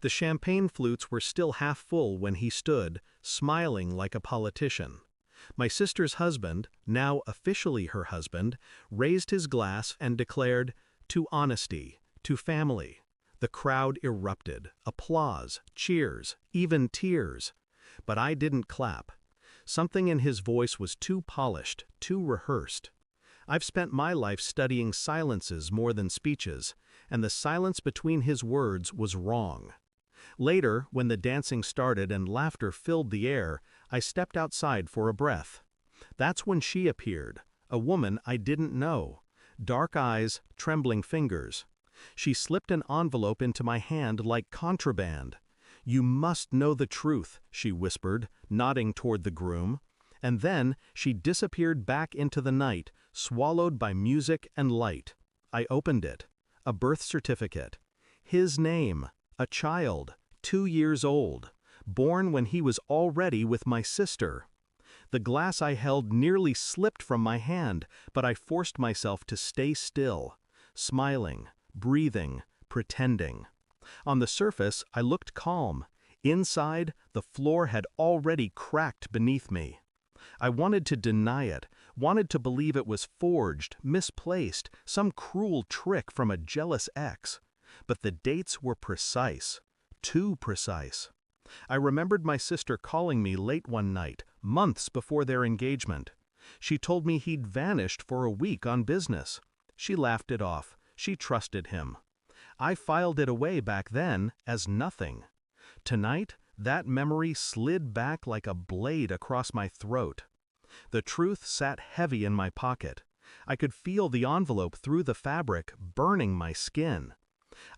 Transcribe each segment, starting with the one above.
The champagne flutes were still half full when he stood, smiling like a politician. My sister's husband, now officially her husband, raised his glass and declared, "To honesty, to family." The crowd erupted, applause, cheers, even tears. But I didn't clap. Something in his voice was too polished, too rehearsed. I've spent my life studying silences more than speeches, and the silence between his words was wrong. Later, when the dancing started and laughter filled the air, I stepped outside for a breath. That's when she appeared, a woman I didn't know. Dark eyes, trembling fingers. She slipped an envelope into my hand like contraband. "You must know the truth," she whispered, nodding toward the groom. And then she disappeared back into the night, swallowed by music and light. I opened it. A birth certificate. His name. A child, 2 years old, born when he was already with my sister. The glass I held nearly slipped from my hand, but I forced myself to stay still, smiling, breathing, pretending. On the surface, I looked calm. Inside, the floor had already cracked beneath me. I wanted to deny it, wanted to believe it was forged, misplaced, some cruel trick from a jealous ex. But the dates were precise, too precise. I remembered my sister calling me late one night, months before their engagement. She told me he'd vanished for a week on business. She laughed it off. She trusted him. I filed it away back then as nothing. Tonight, that memory slid back like a blade across my throat. The truth sat heavy in my pocket. I could feel the envelope through the fabric, burning my skin.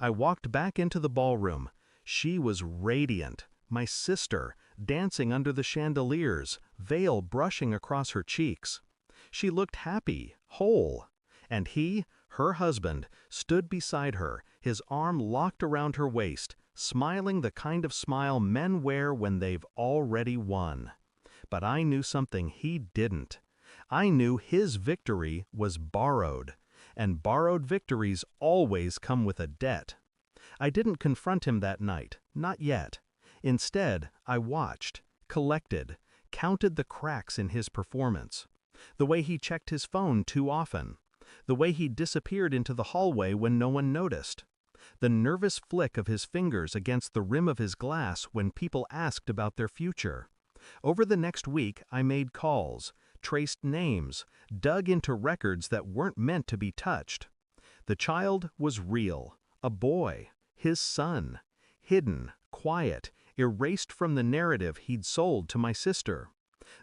I walked back into the ballroom. She was radiant, my sister, dancing under the chandeliers, veil brushing across her cheeks. She looked happy, whole. And he, her husband, stood beside her, his arm locked around her waist, smiling the kind of smile men wear when they've already won. But I knew something he didn't. I knew his victory was borrowed. And borrowed victories always come with a debt. I didn't confront him that night, not yet. Instead, I watched, collected, counted the cracks in his performance. The way he checked his phone too often. The way he disappeared into the hallway when no one noticed. The nervous flick of his fingers against the rim of his glass when people asked about their future. Over the next week, I made calls, traced names, dug into records that weren't meant to be touched. The child was real, a boy, his son, hidden, quiet, erased from the narrative he'd sold to my sister.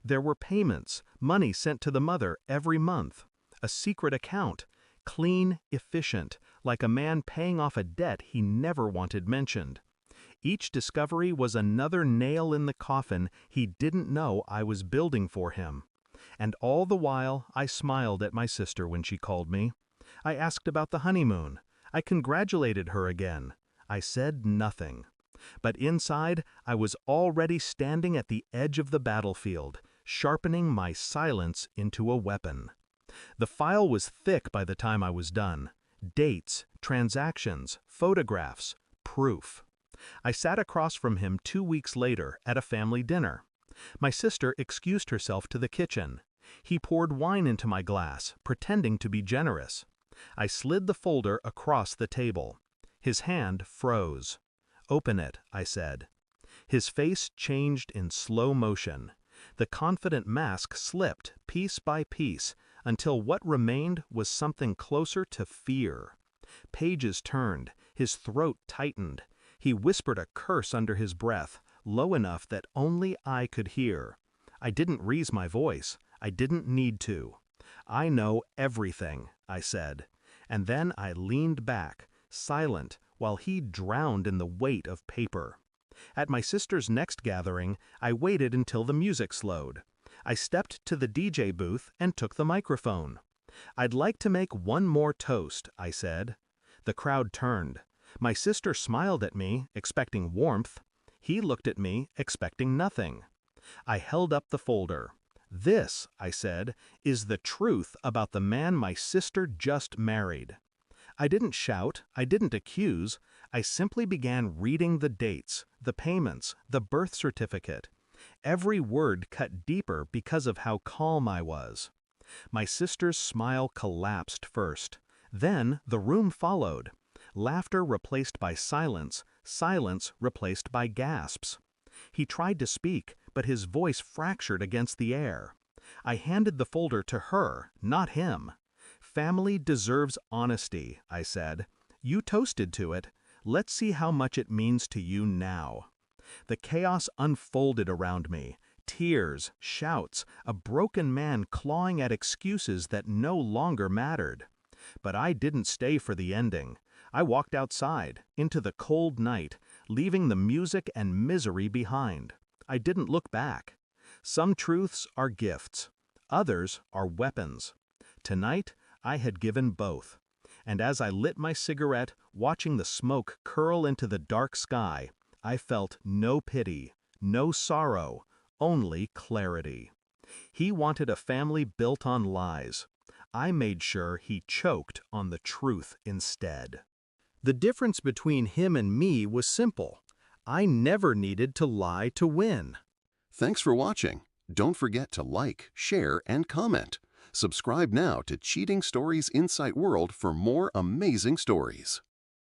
There were payments, money sent to the mother every month, a secret account, clean, efficient, like a man paying off a debt he never wanted mentioned. Each discovery was another nail in the coffin he didn't know I was building for him. And all the while, I smiled at my sister when she called me. I asked about the honeymoon. I congratulated her again. I said nothing. But inside, I was already standing at the edge of the battlefield, sharpening my silence into a weapon. The file was thick by the time I was done. Dates, transactions, photographs, proof. I sat across from him 2 weeks later at a family dinner. My sister excused herself to the kitchen. He poured wine into my glass, pretending to be generous. I slid the folder across the table. His hand froze. "Open it," I said. His face changed in slow motion. The confident mask slipped piece by piece until what remained was something closer to fear. Pages turned, his throat tightened. He whispered a curse under his breath, low enough that only I could hear. I didn't raise my voice. I didn't need to. "I know everything," I said. And then I leaned back, silent, while he drowned in the weight of paper. At my sister's next gathering, I waited until the music slowed. I stepped to the DJ booth and took the microphone. "I'd like to make one more toast," I said. The crowd turned. My sister smiled at me, expecting warmth. He looked at me, expecting nothing. I held up the folder. "This," I said, "is the truth about the man my sister just married." I didn't shout, I didn't accuse, I simply began reading the dates, the payments, the birth certificate. Every word cut deeper because of how calm I was. My sister's smile collapsed first. Then the room followed. Laughter replaced by silence, silence replaced by gasps. He tried to speak, but his voice fractured against the air. I handed the folder to her, not him. "Family deserves honesty," I said. "You toasted to it. Let's see how much it means to you now." The chaos unfolded around me. Tears, shouts, a broken man clawing at excuses that no longer mattered. But I didn't stay for the ending. I walked outside, into the cold night, leaving the music and misery behind. I didn't look back. Some truths are gifts. Others are weapons. Tonight, I had given both. And as I lit my cigarette, watching the smoke curl into the dark sky, I felt no pity, no sorrow, only clarity. He wanted a family built on lies. I made sure he choked on the truth instead. The difference between him and me was simple. I never needed to lie to win. Thanks for watching. Don't forget to like, share, and comment. Subscribe now to Cheating Stories Insight World for more amazing stories.